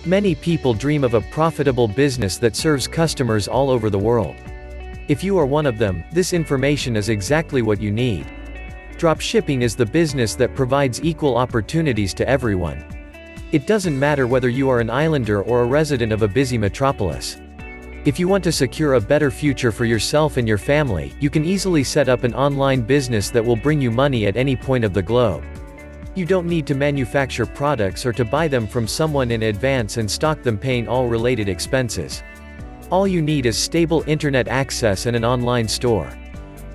Many people dream of a profitable business that serves customers all over the world. If you are one of them, this information is exactly what you need. Dropshipping is the business that provides equal opportunities to everyone. It doesn't matter whether you are an islander or a resident of a busy metropolis. If you want to secure a better future for yourself and your family, you can easily set up an online business that will bring you money at any point of the globe. You don't need to manufacture products or to buy them from someone in advance and stock them, paying all related expenses. All you need is stable internet access and an online store.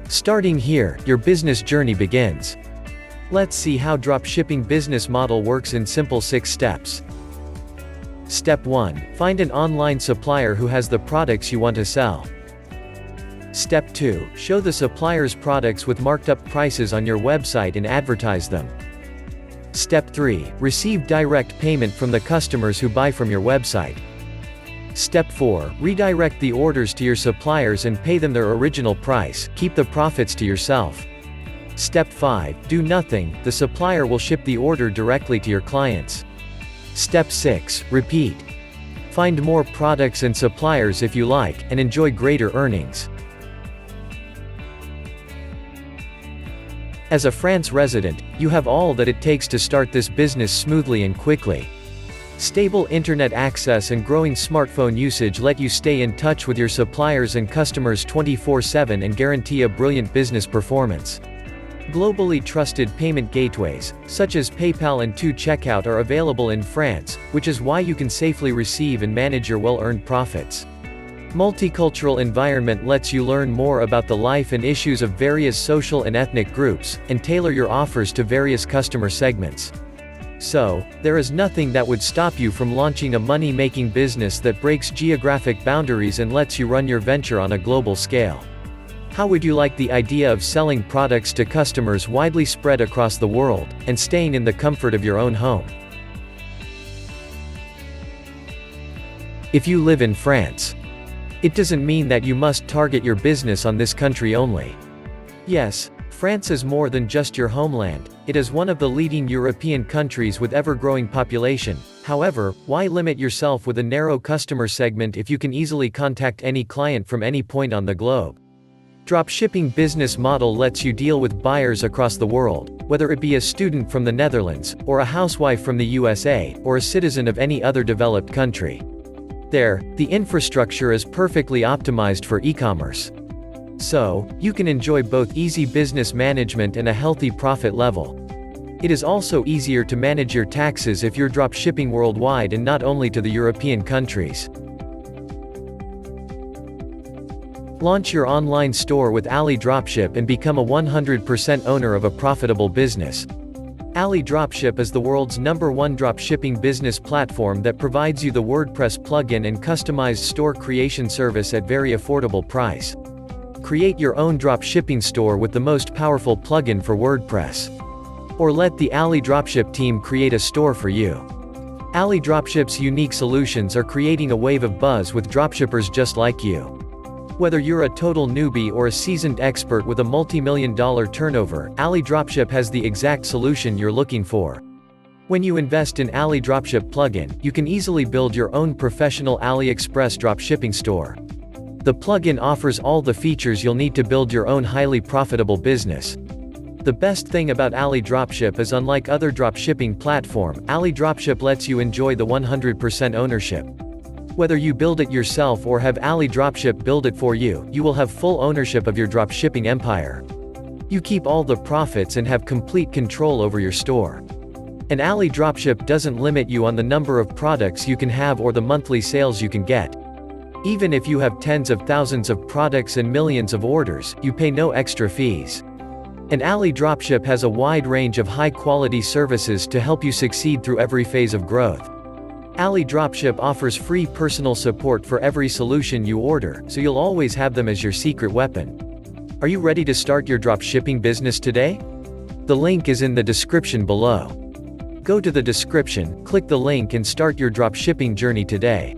Starting here, your business journey begins. Let's see how dropshipping business model works in simple 6 steps. Step 1. Find an online supplier who has the products you want to sell. Step 2. Show the supplier's products with marked up prices on your website and advertise them. Step 3. Receive direct payment from the customers who buy from your website. Step 4. Redirect the orders to your suppliers and pay them their original price, keep the profits to yourself. Step 5. Do nothing, the supplier will ship the order directly to your clients. Step 6. Repeat. Find more products and suppliers if you like, and enjoy greater earnings. As a France resident, you have all that it takes to start this business smoothly and quickly. Stable internet access and growing smartphone usage let you stay in touch with your suppliers and customers 24/7 and guarantee a brilliant business performance. Globally trusted payment gateways, such as PayPal and 2Checkout, are available in France, which is why you can safely receive and manage your well-earned profits. Multicultural environment lets you learn more about the life and issues of various social and ethnic groups, and tailor your offers to various customer segments. So, there is nothing that would stop you from launching a money-making business that breaks geographic boundaries and lets you run your venture on a global scale. How would you like the idea of selling products to customers widely spread across the world, and staying in the comfort of your own home? If you live in France, it doesn't mean that you must target your business on this country only. Yes, France is more than just your homeland, it is one of the leading European countries with ever-growing population. However, why limit yourself with a narrow customer segment if you can easily contact any client from any point on the globe? Dropshipping business model lets you deal with buyers across the world, whether it be a student from the Netherlands, or a housewife from the USA, or a citizen of any other developed country. There, the infrastructure is perfectly optimized for e-commerce. So, you can enjoy both easy business management and a healthy profit level. It is also easier to manage your taxes if you're dropshipping worldwide and not only to the European countries. Launch your online store with AliDropship and become a 100% owner of a profitable business. AliDropship is the world's #1 dropshipping business platform that provides you the WordPress plugin and customized store creation service at very affordable price. Create your own dropshipping store with the most powerful plugin for WordPress. Or let the AliDropship team create a store for you. AliDropship's unique solutions are creating a wave of buzz with dropshippers just like you. Whether you're a total newbie or a seasoned expert with a multi-million-dollar turnover, AliDropship has the exact solution you're looking for. When you invest in AliDropship plugin, you can easily build your own professional AliExpress dropshipping store. The plugin offers all the features you'll need to build your own highly profitable business. The best thing about AliDropship is, unlike other dropshipping platform, AliDropship lets you enjoy the 100% ownership. Whether you build it yourself or have AliDropship build it for you, you will have full ownership of your dropshipping empire. You keep all the profits and have complete control over your store. And AliDropship doesn't limit you on the number of products you can have or the monthly sales you can get. Even if you have tens of thousands of products and millions of orders, you pay no extra fees. And AliDropship has a wide range of high-quality services to help you succeed through every phase of growth. AliDropship offers free personal support for every solution you order, so you'll always have them as your secret weapon. Are you ready to start your dropshipping business today? The link is in the description below. Go to the description, click the link and start your dropshipping journey today.